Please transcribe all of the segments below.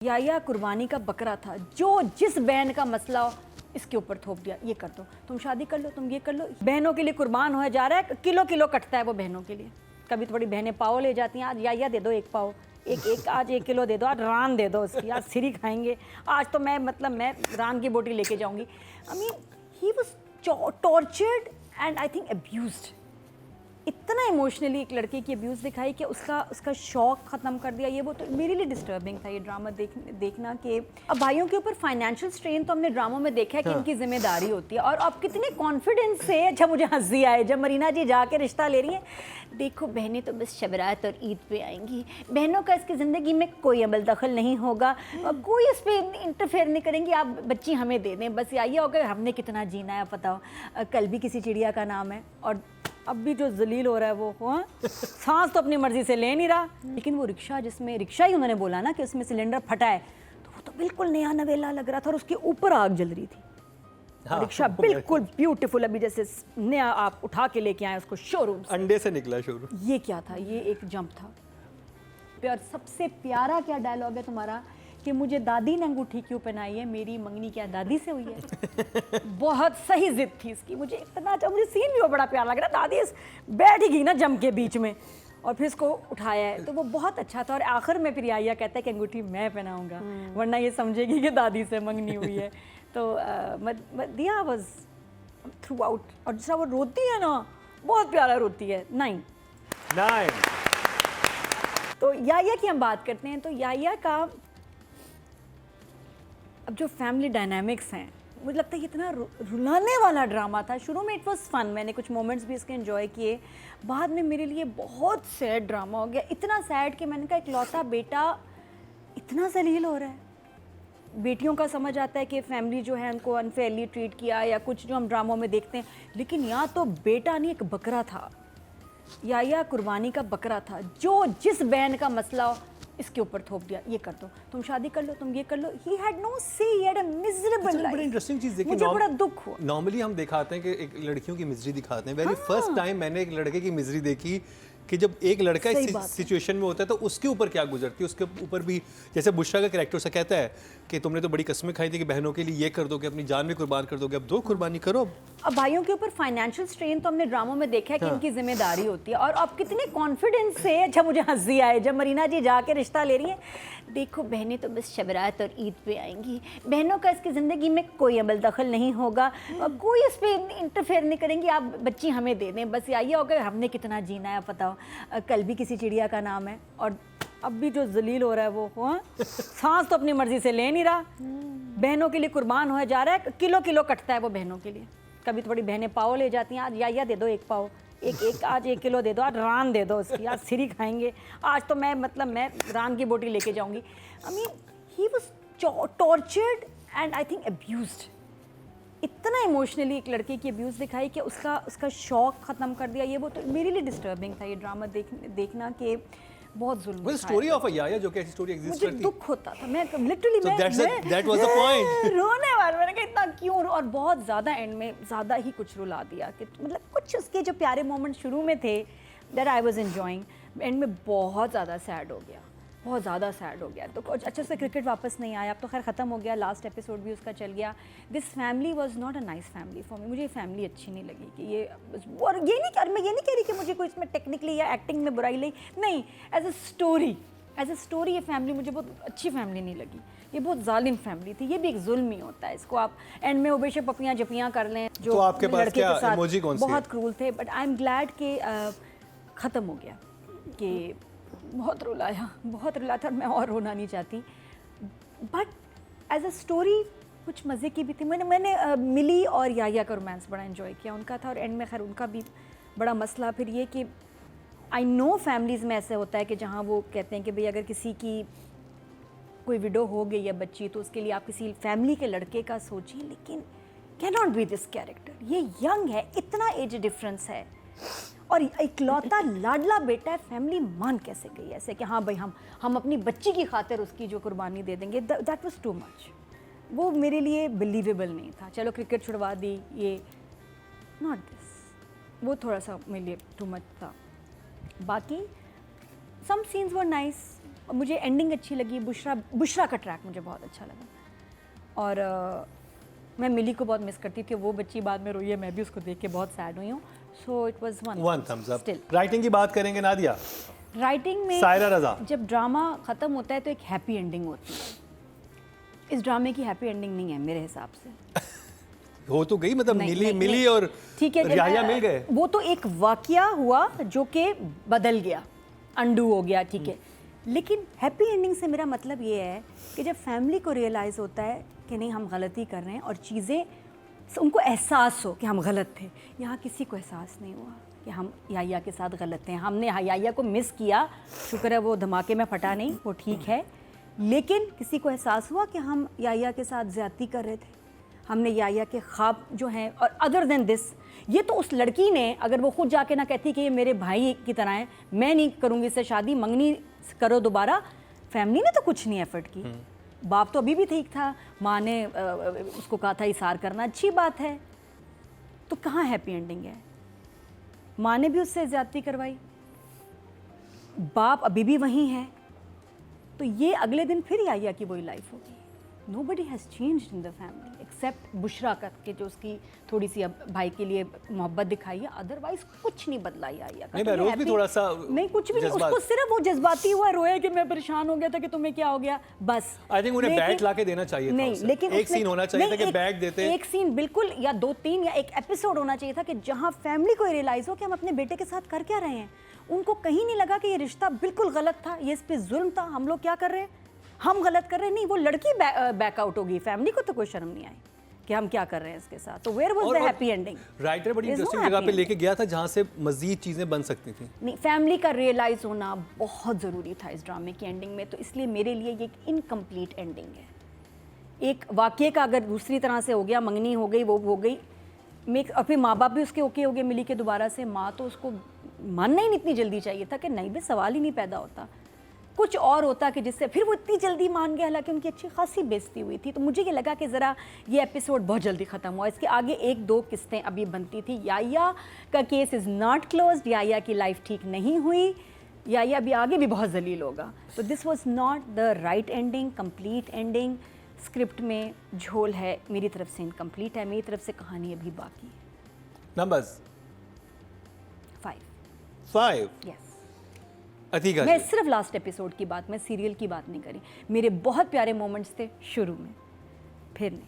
याया कुर्बानी का बकरा था जो जिस बहन का मसला हो इसके ऊपर थोप दिया, ये कर दो, तुम शादी कर लो, तुम ये कर लो। बहनों के लिए कुर्बान हो जा रहा है, किलो किलो कटता है वो बहनों के लिए। कभी थोड़ी बहनें पाव ले जाती हैं, आज याया दे दो एक पाव, आज 1 किलो दे दो, आज रान दे दो उसकी, आज सिरी खाएंगे, आज तो मैं रान की बोटी लेके जाऊंगी। I mean he was tortured and I think abused. इतना इमोशनली एक लड़के की अब्यूज़ दिखाई कि उसका शौक ख़त्म कर दिया। ये वो तो मेरे लिए डिस्टर्बिंग था ये ड्रामा देखना कि अब भाइयों के ऊपर फाइनेंशियल स्ट्रेन तो हमने ड्रामों में देखा है कि इनकी जिम्मेदारी होती है। और अब कितने कॉन्फिडेंस से, अच्छा मुझे हंसी आए जब मरीना जी जाके रिश्ता ले रही हैं, देखो बहनें तो बस शबरात और ईद पे आएंगी, बहनों का इसकी ज़िंदगी में कोई अमल दखल नहीं होगा, कोई इस पर इंटरफेयर नहीं करेंगी, आप बच्ची हमें दे दें बस। आइए होगा हमने कितना जीना है पता हो, कल भी किसी चिड़िया का नाम है और अब भी जो जलील हो रहा है वो सांस तो अपनी मर्जी से ले नहीं रहा। लेकिन वो रिक्शा, जिसमें रिक्शा ही उन्होंने बोला ना कि उसमें सिलेंडर फटा है, तो वो तो बिल्कुल नया नवेला लग रहा था और उसके ऊपर आग जल रही थी। हाँ, रिक्शा बिल्कुल ब्यूटीफुल, अभी जैसे नया आप उठा के लेके आए उसको शोरूम से, अंडे से निकला शोरूम। ये क्या था? ये एक जंप था। और सबसे प्यारा क्या डायलॉग है तुम्हारा कि मुझे दादी ने अंगूठी क्यों पहनाई है, मेरी मंगनी क्या दादी से हुई है। बहुत सही जिद थी इसकी। मुझे इतना अच्छा, मुझे सीन भी वो बड़ा प्यारा लग रहा। दादी बैठ ही गई ना जम के बीच में और फिर इसको उठाया है, तो वो बहुत अच्छा था। और आखिर में फिर याया कहता है कि अंगूठी मैं पहनाऊंगा वरना ये समझेगी कि दादी से मंगनी हुई है। तो दिया वाज थ्रू आउट। और दूसरा वो रोती है ना, बहुत प्यारा रोती है। 9 तो याया की हम बात करते हैं, तो याया का अब जो फैमिली डायनामिक्स हैं, मुझे लगता है इतना रुलाने वाला ड्रामा था। शुरू में इट वाज फन, मैंने कुछ मोमेंट्स भी इसके एंजॉय किए। बाद में मेरे लिए बहुत सैड ड्रामा हो गया, इतना सैड कि मैंने कहा इकलौता बेटा इतना जलील हो रहा है। बेटियों का समझ आता है कि फैमिली जो है उनको अनफेयरली ट्रीट किया या कुछ जो हम ड्रामों में देखते हैं, लेकिन यहाँ तो बेटा नहीं एक बकरा था। याया कुर्बानी का बकरा था जो जिस बहन का मसला हो इसके ऊपर थोप दिया, ये कर दो, तुम शादी कर लो, तुम ये कर लो। ही हैड नो से, he had a miserable life. बड़ी इंटरेस्टिंग चीज देखी, मुझे बड़ा दुख हुआ। नॉर्मली हम दिखाते हैं कि एक लड़कियों की मिजरी दिखाते हैं। वेरी फर्स्ट टाइम मैंने एक लड़के की मिजरी देखी कि जब एक लड़का इस सिचुएशन में होता है तो उसके ऊपर क्या गुजरती है। उसके ऊपर भी जैसे बुशरा का कैरेक्टर से कहता है कि तुमने तो बड़ी कस्में खाई थी कि बहनों के लिए ये कर दोगे, अपनी जान भी कुर्बान कर दोगे, अब दो कुर्बानी करो। अब भाइयों के ऊपर फाइनेंशियल स्ट्रेन तो हमने ड्रामों में देखा है कि इनकी जिम्मेदारी होती है। और अब कितने कॉन्फिडेंस से, अच्छा मुझे हंसी आए जब मरीना जी जाके रिश्ता ले रही हैं, देखो बहनें तो बस शबरात और ईद पे आएंगी, बहनों का इसकी ज़िंदगी में कोई अमल दखल नहीं होगा, कोई इस पर इंटरफेयर नहीं करेंगी, आप बच्ची हमें दे दें बस। आइए होगा हमने कितना जीना है पता हो, कल भी किसी चिड़िया का नाम है। और अब भी जो जलील हो रहा है वो सांस तो अपनी मर्जी से ले नहीं रहा। बहनों के लिए कुर्बान हो जा रहा है, किलो किलो कटता है वो बहनों के लिए। कभी थोड़ी बहनें पाव ले जाती हैं, आज याया दे दो एक पाव, आज 1 किलो दे दो, आज रान दे दो उसकी, आज सिरी खाएंगे, आज तो मैं रान की बोटी लेके जाऊंगी। I mean he was tortured and I think abused. इतना इमोशनली एक लड़के की अब्यूज़ दिखाई कि उसका शौक ख़त्म कर दिया। ये वो तो मेरे लिए डिस्टर्बिंग था ये ड्रामा देखना कि बहुत जुल्म। वो स्टोरी ऑफ अ याया जो कि ऐसी स्टोरी एग्जिस्ट करती है। मुझे दुख होता था, मैं literally that was the point. रोने वाला, मैंने कहा इतना क्यों। और बहुत ज़्यादा एंड में ज़्यादा ही कुछ रुला दिया कि मतलब कुछ उसके जो प्यारे मोमेंट शुरू में थे that I was enjoying, and में बहुत ज़्यादा सैड हो गया, बहुत ज़्यादा सैड हो गया। तो कुछ अच्छे से क्रिकेट वापस नहीं आया, अब तो खैर ख़त्म हो गया, लास्ट एपिसोड भी उसका चल गया। This family was not a nice family for me. मुझे ये फैमिली अच्छी नहीं लगी कि ये, और ये नहीं, मैं ये नहीं कह रही कि मुझे कोई इसमें टेक्निकली या एक्टिंग में बुराई नहीं, एज अ स्टोरी ये फैमिली मुझे बहुत अच्छी फैमिली नहीं लगी। ये बहुत जालिम फैमिली थी, ये भी एक जुल्म ही होता है। इसको आप एंड में वो बेशक पपियाँ जपियाँ कर लें जो तो आपके पास लड़के क्या के साथ इमोजी कौन सी है? बहुत क्रूल थे, बट आई एम ग्लैड कि ख़त्म हो गया। कि बहुत रुलाया था, मैं और रोना नहीं चाहती। बट एज अ स्टोरी कुछ मज़े की भी थी। मैंने मिली और याया का रोमांस बड़ा एंजॉय किया उनका था। और एंड में खैर उनका भी बड़ा मसला फिर ये कि आई नो फैमिलीज़ में ऐसे होता है कि जहाँ वो कहते हैं कि भाई अगर किसी की कोई विडो हो गई है बच्ची तो उसके लिए आप किसी फैमिली के लड़के का सोचिए, लेकिन can not be this character. ये यंग है, इतना एज डिफरेंस है और इकलौता लाडला बेटा है, फैमिली मान कैसे गई ऐसे कि हाँ भाई हम अपनी बच्ची की खातिर उसकी जो कुर्बानी दे देंगे। That was too much. वो मेरे लिए बिलीवेबल नहीं था। चलो क्रिकेट छुड़वा दी, ये नॉट दिस, वो थोड़ा सा मेरे लिए टू मच था। बाकी सम सीन्स वर नाइस, और मुझे एंडिंग अच्छी लगी, बुशरा का ट्रैक मुझे बहुत अच्छा लगा। और मैं मिली को बहुत मिस करती थी, वो बच्ची बाद में रोई है, मैं भी उसको देख के बहुत सैड हुई हूँ। So it was one thumbs up. Still. Writing की बात करेंगे नादिया। राइटिंग में सायरा रज़ा। जब ड्रामा ख़त्म होता है तो एक हैप्पी एंडिंग होती है। इस ड्रामे की हैप्पी एंडिंग नहीं है मेरे हिसाब से। हो तो गई, मतलब नहीं, मिली नहीं, मिली नहीं। और ठीक है, रियाया मिल गए। वो तो एक वाकया हुआ जो कि बदल गया, अंडू हो गया, ठीक है। लेकिन हैप्पी एंडिंग से मेरा मतलब ये है कि जब फैमिली को रियलाइज़ होता है कि नहीं हम गलती कर रहे हैं और चीज़ें उनको एहसास हो कि हम गलत थे। यहाँ किसी को एहसास नहीं हुआ कि हम याया के साथ गलत थे। हमने याया को मिस किया, शुक्र है वो धमाके में फटा नहीं, वो ठीक है। लेकिन किसी को एहसास हुआ कि हम याया के साथ ज़्यादती कर रहे थे, हमने याया के ख्वाब जो हैं। और अदर देन दिस, ये तो उस लड़की ने, अगर वो खुद जाके ना कहती कि ये मेरे भाई की तरह है, मैं नहीं करूँगी इससे शादी, मंगनी करो दोबारा, फैमिली ने तो कुछ नहीं एफर्ट की। बाप तो अभी भी ठीक था, माँ ने उसको कहा था इसार करना, अच्छी बात है। तो कहाँ हैप्पी एंडिंग है? माँ ने भी उससे ज़्यादती करवाई, बाप अभी भी वहीं है। तो ये अगले दिन फिर याया की वही लाइफ होगी। Nobody has changed in the family except Bushra का, कि जो उसकी थोड़ी सी अब भाई के लिए मोहब्बत दिखाई है, अदरवाइज कुछ नहीं बदला याया का। नहीं, बहरोज भी थोड़ा सा नहीं, कुछ भी नहीं, जज्बात। उसको सिर्फ वो जज्बाती हुआ, रोया कि मैं परेशान हो गया था कि तुम्हें क्या हो गया, बस। आई थिंक उन्हें बैट ला के देना चाहिए था नहीं, उसे। लेकिन एक सीन होना चाहिए था कि बैट देते, एक सीन बिल्कुल, या 2-3 या एक एपिसोड होना चाहिए था कि जहां फैमिली को रियलाइज हो कि हम अपने बेटे के साथ कर क्या रहे हैं। उनको कहीं नहीं लगा कि ये रिश्ता बिल्कुल गलत था, ये इस पे जुल्म था, हम लोग क्या कर रहे हैं, हम गलत कर रहे हैं। नहीं, वो लड़की बैकआउट होगी, फैमिली को तो कोई शर्म नहीं आई कि हम क्या कर रहे हैं इसके साथ। तो where was the happy ending? Writer बड़ी इंटरेस्टिंग जगह पे लेके गया था जहां से मजीद चीजें बन सकती थी। नहीं, फैमिली का रियलाइज होना बहुत ज़रूरी था इस ड्रामे की एंडिंग में। तो इसलिए मेरे लिए ये एक इनकम्प्लीट एंडिंग है। एक वाक्य का अगर दूसरी तरह से हो गया, मंगनी हो गई, वो हो गई, और फिर माँ बाप भी उसके ओके हो गए मिली के दोबारा से। माँ तो उसको मानना ही नहीं इतनी जल्दी चाहिए था कि नहीं भी, सवाल ही नहीं पैदा होता। कुछ और होता कि जिससे फिर वो इतनी जल्दी मान गया, हालांकि उनकी अच्छी खासी बेइज्जती हुई थी। तो मुझे ये लगा कि ज़रा ये एपिसोड बहुत जल्दी ख़त्म हुआ। इसके आगे 1-2 किस्तें अभी बनती थी। याया का केस इज़ नॉट क्लोज्ड, याया की लाइफ ठीक नहीं हुई, याया अभी आगे भी बहुत जलील होगा। तो this was not the right ending, complete ending. Script में झोल है, मेरी तरफ से इनकम्प्लीट है, मेरी तरफ से कहानी अभी बाकी है। नंबर्स 5 5। यस। अतीका मैं जी, सिर्फ लास्ट एपिसोड की बात, मैं सीरियल की बात नहीं करी। मेरे बहुत प्यारे मोमेंट्स थे शुरू में, फिर नहीं।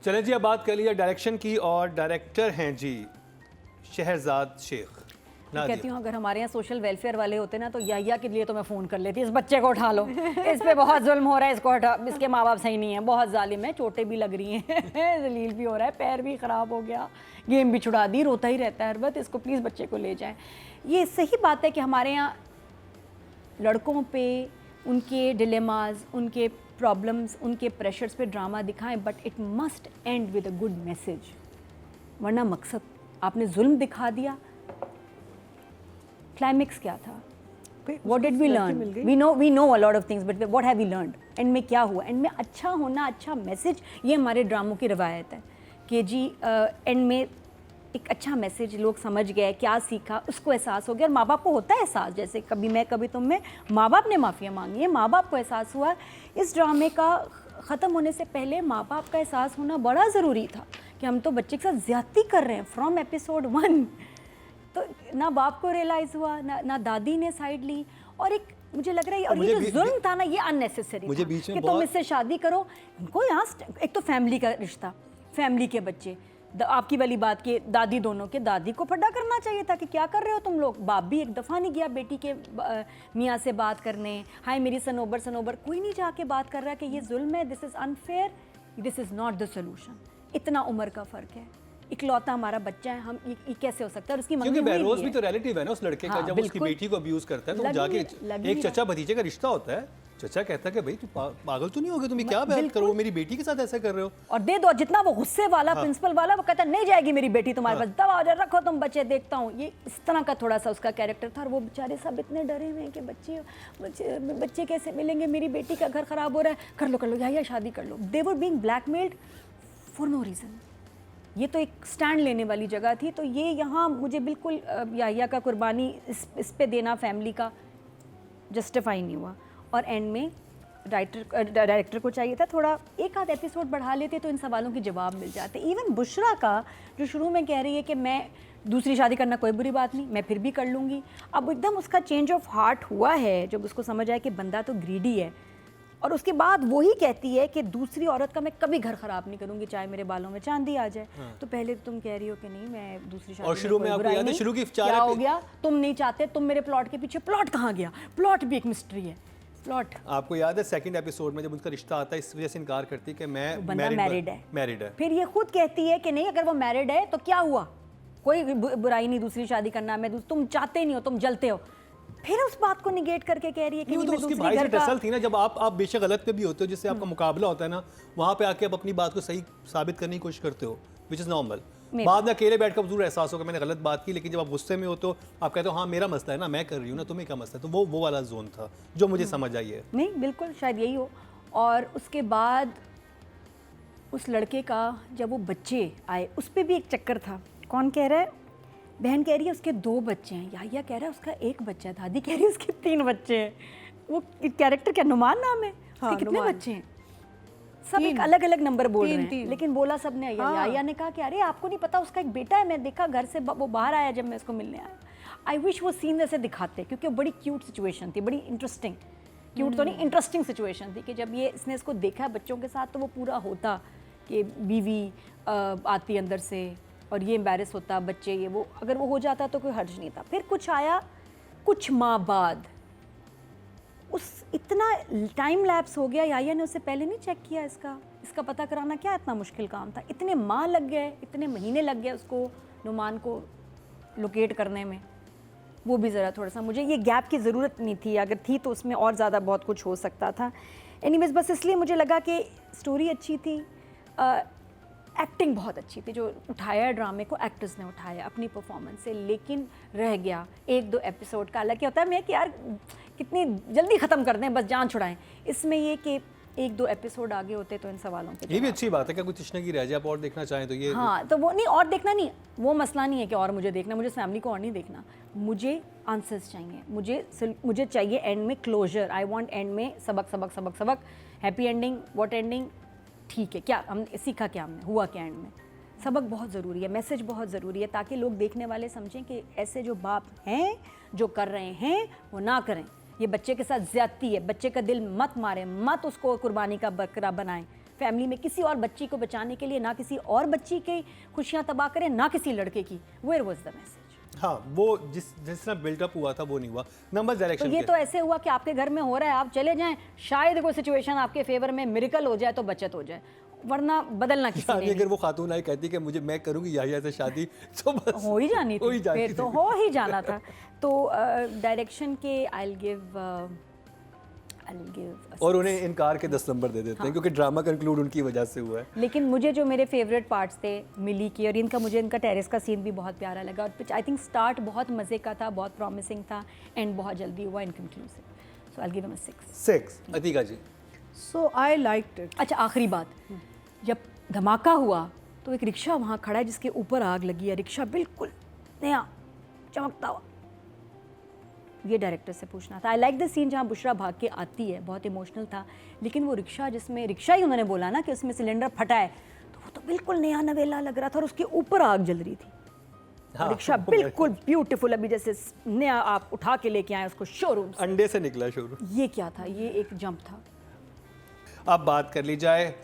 चलें जी, अब बात कर लिया डायरेक्शन की, और डायरेक्टर हैं जी शहरजाद शेख। कहती हूँ अगर हमारे यहाँ सोशल वेलफेयर वाले होते ना तो याया के लिए तो मैं फ़ोन कर लेती, इस बच्चे को उठा लो, इस पे बहुत जुल्म हो रहा है, इसको हटा, इसके माँ बाप सही नहीं है, बहुत जालिम है, चोटें भी लग रही हैं, जलील भी हो रहा है, पैर भी ख़राब हो गया, गेम भी छुड़ा दी, रोता ही रहता है हर वक्त, इसको प्लीज़ बच्चे को ले जाएं। ये सही बात है कि हमारे यहाँ लड़कों पे उनके डिलेमाज, उनके प्रॉब्लम्स, उनके प्रेशर्स पे ड्रामा दिखाएं, but it must and with a good message. वरना मकसद, आपने जुल्म दिखा दिया, क्लाइमेक्स क्या था? What did we learn? We know a lot of things, but what have we learned? And में क्या हुआ? एंड में अच्छा होना, अच्छा मैसेज, ये हमारे ड्रामों की रवायत है कि जी एंड में एक अच्छा मैसेज लोग समझ गए, क्या सीखा, उसको एहसास हो गया। और माँ बाप को होता है एहसास, जैसे कभी मैं कभी तुम में, माँ बाप ने माफ़िया मांगी है, माँ बाप को एहसास हुआ। इस ड्रामे का ख़त्म होने से पहले माँ बाप का एहसास होना बड़ा ज़रूरी था कि हम तो बच्चे के साथ ज़्यादती कर रहे हैं फ्रॉम एपिसोड 1। तो ना बाप को रियलाइज़ हुआ, ना दादी ने साइड ली, और एक मुझे लग रहा है, और ये जो जुल्म था ना, ये अननेसेसरी था बीच में कि तुम इससे शादी करो। इनको यहाँ एक तो फैमिली का रिश्ता, फैमिली के बच्चे, आपकी वाली बात की दादी, दोनों के दादी को फड्डा करना चाहिए था कि क्या कर रहे हो तुम लोग। बाप भी एक दफ़ा नहीं गया बेटी के मियाँ से बात करने, हाय मेरी सनोबर, कोई नहीं जाके बात कर रहा कि ये जुल्म है, this is unfair, this is not the solution. इतना उम्र का फ़र्क है, इकलौता हमारा बच्चा है, हम ये कैसे हो सकता है? और उसकी क्योंकि बहरोज भी तो रिलेटिव है ना उस लड़के का। जब उसकी बेटी को अब्यूज करता है तो जाके एक चचा भतीजे का रिश्ता होता है, चचा कहता है कि भाई तू पागल तो नहीं हो गया, तुम क्या बात करो, मेरी बेटी के साथ ऐसा कर रहे हो, और दे दो। जितना वो गुस्से वाला प्रिंसिपल वाला, वो कहता नहीं जाएगी मेरी बेटी तुम्हारे पास, दवा ऑर्डर रखो तुम बच्चे देखता हूँ। ये इस तरह का थोड़ा सा उसका कैरेक्टर था। और वो बेचारे सब इतने डरे हुए हैं कि बच्चे कैसे मिलेंगे, मेरी बेटी का घर खराब हो रहा है, कर लो या शादी कर लो। They were being blackmailed for no reason. ये तो एक स्टैंड लेने वाली जगह थी। तो ये यहाँ मुझे बिल्कुल याया का कुर्बानी इस पे देना फैमिली का जस्टिफाई नहीं हुआ। और एंड में डायरेक्टर को चाहिए था थोड़ा एक आध एपिसोड बढ़ा लेते तो इन सवालों के जवाब मिल जाते। इवन बुशरा का जो शुरू में कह रही है कि मैं दूसरी शादी करना कोई बुरी बात नहीं, मैं फिर भी कर लूँगी, अब एकदम उसका चेंज ऑफ हार्ट हुआ है जब उसको समझ आया कि बंदा तो ग्रीडी है। और उसके बाद वही कहती है कि दूसरी औरत का मैं कभी घर खराब नहीं करूंगी चाहे मेरे बालों में चांदी आ जाए। तो पहले तो तुम कह रही हो कि नहीं मैं दूसरी शादी और शुरू में आपको याद है शुरू की क्या हो गया, तुम नहीं चाहते, तुम मेरे प्लॉट के पीछे, प्लॉट कहाँ गया, प्लॉट भी एक मिस्ट्री है। प्लॉट आपको याद है सेकंड एपिसोड में जब उनका रिश्ता आता है इस वजह से इनकार करती है कि मैं मैरिड है। फिर ये खुद कहती है कि नहीं अगर वो मैरिड है तो क्या हुआ, कोई बुराई नहीं दूसरी शादी करना, मैं तुम चाहते नहीं हो, तुम जलते हो। फिर उस बात को निगेट करके कह रही है कि नहीं, तो उसकी भाई से टसल थी ना, जब आप बेशक गलत पे भी होते हो, जिससे आपका मुकाबला होता है ना, वहाँ पे आके आप अपनी बात को सही साबित करने की कोशिश करते हो, विच इज़ नॉर्मल। बाद में अकेले बैठ कर जरूर एहसास होगा मैंने गलत बात की, लेकिन जब आप गुस्से में हो तो आप कहते हो हाँ मेरा मसला है ना, मैं कर रही हूँ ना, तुम्हें क्या मसला है। तो वो वाला जोन था जो मुझे समझ आई है। नहीं बिल्कुल शायद यही हो। और उसके बाद उस लड़के का जब वो बच्चे आए उस पर भी एक चक्कर था। कौन कह रहा है, बहन कह रही है उसके 2 बच्चे हैं, याहिया कह रहा है उसका 1 बच्चा है, दादी कह रही है उसके 3 बच्चे हैं। वो कैरेक्टर क्या नुमान नाम है, उसके कितने बच्चे हैं, सब एक अलग अलग नंबर बोल रहे हैं, लेकिन बोला सब ने याहिया ने कहा कि अरे आपको नहीं पता उसका एक बेटा है, मैं देखा घर से वो बाहर आया जब मैं उसको मिलने आया। आई विश वो सीन ऐसे दिखाते क्योंकि वो बड़ी क्यूट सिचुएशन थी, बड़ी इंटरेस्टिंग, क्यूट तो नहीं इंटरेस्टिंग सिचुएशन थी कि जब ये इसने इसको देखा बच्चों के साथ तो वो पूरा होता कि बीवी आती अंदर से और ये एम्बैरेस होता बच्चे, ये वो अगर वो हो जाता तो कोई हर्ज नहीं था। फिर कुछ आया कुछ माह बाद, उस इतना टाइम लैप्स हो गया, याहिया ने उससे पहले नहीं चेक किया इसका पता कराना क्या इतना मुश्किल काम था, इतने माह लग गए, इतने महीने लग गए उसको नुमान को लोकेट करने में। वो भी ज़रा थोड़ा सा मुझे ये गैप की ज़रूरत नहीं थी, अगर थी तो उसमें और ज़्यादा बहुत कुछ हो सकता था। एनीवेज बस इसलिए मुझे लगा कि स्टोरी अच्छी थी, एक्टिंग बहुत अच्छी थी, जो उठाया ड्रामे को एक्टर्स ने उठाया अपनी परफॉर्मेंस से, लेकिन रह गया 1-2 एपिसोड का। हालांकि होता है मैं कि यार कितनी जल्दी ख़त्म कर दें बस जान छुड़ाएं, इसमें ये कि 1-2 एपिसोड आगे होते तो इन सवालों के ये भी अच्छी बात है कि कोई तृष्णा की रह जाए, आप और देखना चाहें तो ये हाँ, तो वो नहीं और देखना नहीं, वो मसला नहीं है कि और मुझे देखना, मुझे फैमिली को और नहीं देखना, मुझे आंसर्स चाहिए, मुझे चाहिए एंड में क्लोजर। आई वांट एंड में सबक, हैप्पी एंडिंग, व्हाट एंडिंग, ठीक है क्या हमने सीखा, क्या हमने हुआ क्या एंड में, सबक बहुत ज़रूरी है, मैसेज बहुत ज़रूरी है, ताकि लोग देखने वाले समझें कि ऐसे जो बाप हैं जो कर रहे हैं वो ना करें। ये बच्चे के साथ ज़्यादती है, बच्चे का दिल मत मारें, मत उसको कुर्बानी का बकरा बनाएं। फैमिली में किसी और बच्ची को बचाने के लिए ना किसी और बच्ची की खुशियाँ तबाह करें, ना किसी लड़के की। Where was the message? हाँ, वो जिस तरह बिल्डअप हुआ था वो नहीं हुआ। नंबर डायरेक्शन तो ये तो ऐसे हुआ कि आपके घर में हो रहा है, आप चले जाएं, शायद कोई सिचुएशन आपके फेवर में मिरेकल हो जाए तो बचत हो जाए, वरना बदलना किसी ने अगर वो खातून आई कहती कि मुझे मैं करूंगी याहिया से शादी तो बस हो ही जानी थी, फिर तो हो ही जाना था। तो डायरेक्शन के आई गिव और उन्हें इनकार के 10 नंबर दे देते हैं क्योंकि ड्रामा कंक्लूड उनकी वजह से हुआ है। लेकिन मुझे जो मेरे फेवरेट पार्ट्स थे मिली की, और मुझे इनका टेरेस का सीन भी बहुत प्यारा लगा, और आई थिंक स्टार्ट बहुत मज़े का था, बहुत प्रॉमिसिंग था, एंड बहुत जल्दी हुआ inconclusive, so I give him a 6। Atika ji? So I liked it. अच्छा आखिरी बात, जब धमाका हुआ तो एक रिक्शा वहाँ खड़ा है जिसके ऊपर आग लगी है, रिक्शा बिल्कुल नया चमकता हुआ, ये डायरेक्टर से पूछना था। आई लाइक द सीन जहाँ बुशरा भाग के आती है, बहुत इमोशनल था, लेकिन वो रिक्शा जिसमें रिक्शा ही उन्होंने बोला ना कि उसमें सिलेंडर फटा है, तो वो तो बिल्कुल नया नवेला लग रहा था और उसके ऊपर आग जल रही थी। हाँ, रिक्शा बिल्कुल ब्यूटीफुल, अभी जैसे नया आप उठा के लेके आए उसको शोरूम से, अंडे से निकला शोरूम। ये क्या था, ये एक जंप था। अब बात कर ली जाए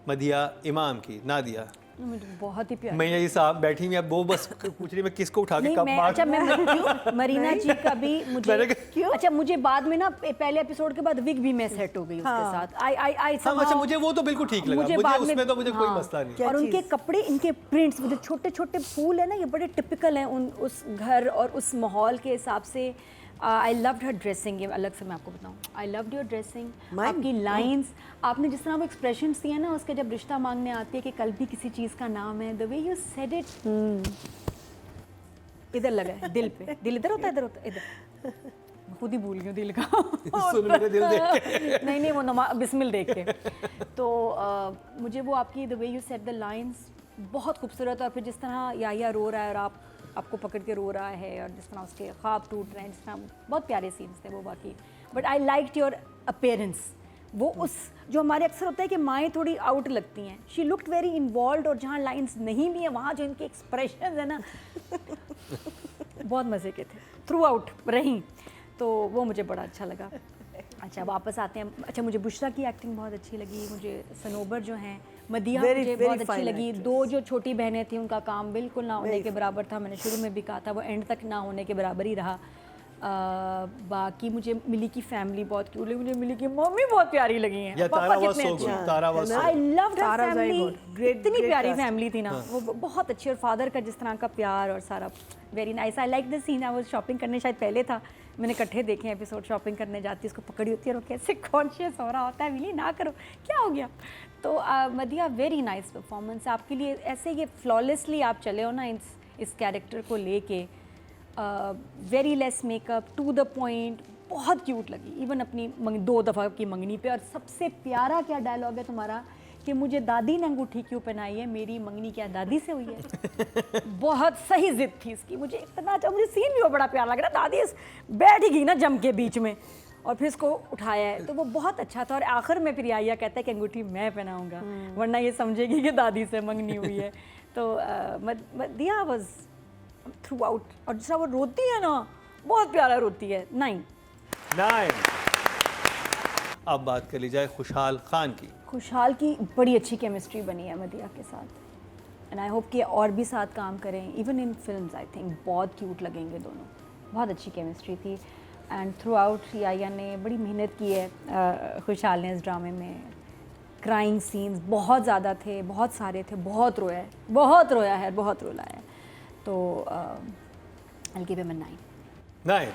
मदिया इमाम की, नादिया। मुझे बहुत ही प्यार। मैं ये साहब बैठी हुई, अब वो बस पूछ रही मैं किसको उठा के कब मैं, मार। अच्छा मैं मरीना जी का भी मुझे क्यों? अच्छा मुझे बाद में ना पहले एपिसोड के बाद विग भी मैं सेट हो गई उसके साथ। आई अच्छा मुझे वो तो बिल्कुल ठीक लगा, मुझे उसमें तो मुझे कोई मसला नहीं। और उनके कपड़े, इनके प्रिंट्स, वो जो छोटे छोटे फूल है ना, ये बड़े टिपिकल हैं उस घर और उस माहौल के हिसाब से। आई लव्ड हर ड्रेसिंग, ये अलग से मैं आपको बताऊँ, आई लव्ड योर ड्रेसिंग, आपकी लाइंस, आपने जिस तरह वो एक्सप्रेशंस दिए ना उसके जब रिश्ता मांगने आती है कि कल भी किसी चीज़ का नाम है, the way you said it, इधर लगा है दिल पे, दिल इधर होता है, इधर होता है, इधर खुद ही भूल गई दिल का सुन मेरे दिल देख के। नहीं वो बिस्मिल देख के। तो मुझे वो आपकी the way you said the lines बहुत खूबसूरत, और फिर जिस तरह याहिया रो रहा है और आपको पकड़ के रो रहा है और जिस तरह उसके ख्वाब टूट रहे हैं, जिस तरह बहुत प्यारे सीन्स थे वो बाकी। But I liked your appearance, वो उस जो हमारे अक्सर होता है कि माएँ थोड़ी आउट लगती हैं, शी लुक्ड वेरी इन्वॉल्व, और जहाँ लाइंस नहीं भी है वहाँ जो इनके एक्सप्रेशन है ना बहुत मज़े के थे, थ्रू आउट रहीं, तो वो मुझे बड़ा अच्छा लगा। अच्छा वापस आते हैं, अच्छा मुझे बुशरा की एक्टिंग बहुत अच्छी लगी, मुझे सनोबर जो हैं, मदिया मुझे बहुत अच्छी लगी। दो जो छोटी बहनें थी उनका काम बिल्कुल ना होने के बराबर था, मैंने शुरू में भी कहा था, वो एंड तक ना होने के बराबर ही रहा। बाकी मुझे मिली की फैमिली बहुत क्यूट लगी, मुझे मिली की मम्मी बहुत प्यारी लगी हैं। Yeah, Tara was so good. Tara was so I good. Loved her Tara was very family, good. Great- इतनी great प्यारी cast. फैमिली थी ना, वो बहुत अच्छी, और फादर का जिस तरह का प्यार और सारा very nice. I like the scene. I was shopping करने शायद पहले था, मैंने इकट्ठे देखे एपिसोड, शॉपिंग करने जाती है, उसको पकड़ी होती है और वो कैसे कॉन्शियस हो रहा होता है, मिली ना करो क्या हो गया। तो मदिया वेरी नाइस परफॉर्मेंस, आपके लिए ऐसे ये फ्लॉलेसली आप चले हो ना इस कैरेक्टर को लेके, very less makeup, to the point, बहुत क्यूट लगी। इवन अपनी 2 दफ़ा की मंगनी पे, और सबसे प्यारा क्या डायलॉग है तुम्हारा कि मुझे दादी ने अंगूठी क्यों पहनाई है, मेरी मंगनी क्या दादी से हुई है। बहुत सही जिद थी इसकी, मुझे इतना अच्छा, मुझे सीन भी वो बड़ा प्यारा लग रहा। दादी बैठ ही गई ना जम के बीच में और फिर इसको उठाया है, तो वो बहुत अच्छा था। और आखिर में फिर आया कहता है कि अंगूठी मैं पहनाऊंगा, वरना ये समझेगी कि दादी से मंगनी हुई है। तो मदिया वाज थ्रू आउट, और जिस तरह वो रोती है ना, बहुत प्यारा रोती है। 9 अब बात कर ली जाए खुशहाल खान की। खुशहाल की बड़ी अच्छी केमिस्ट्री बनी है मदिया के साथ, एंड आई होप कि और भी साथ काम करें, even in films. I think बहुत क्यूट लगेंगे दोनों, बहुत अच्छी केमिस्ट्री थी। एंड थ्रू आउट याया ने बड़ी मेहनत की है खुशहाल ने इस ड्रामे में। क्राइंग सीन्स बहुत ज़्यादा थे, बहुत सारे थे, बहुत रोया है, बहुत रोया है, बहुत रुलाया है। तो हल्की पे मैं 9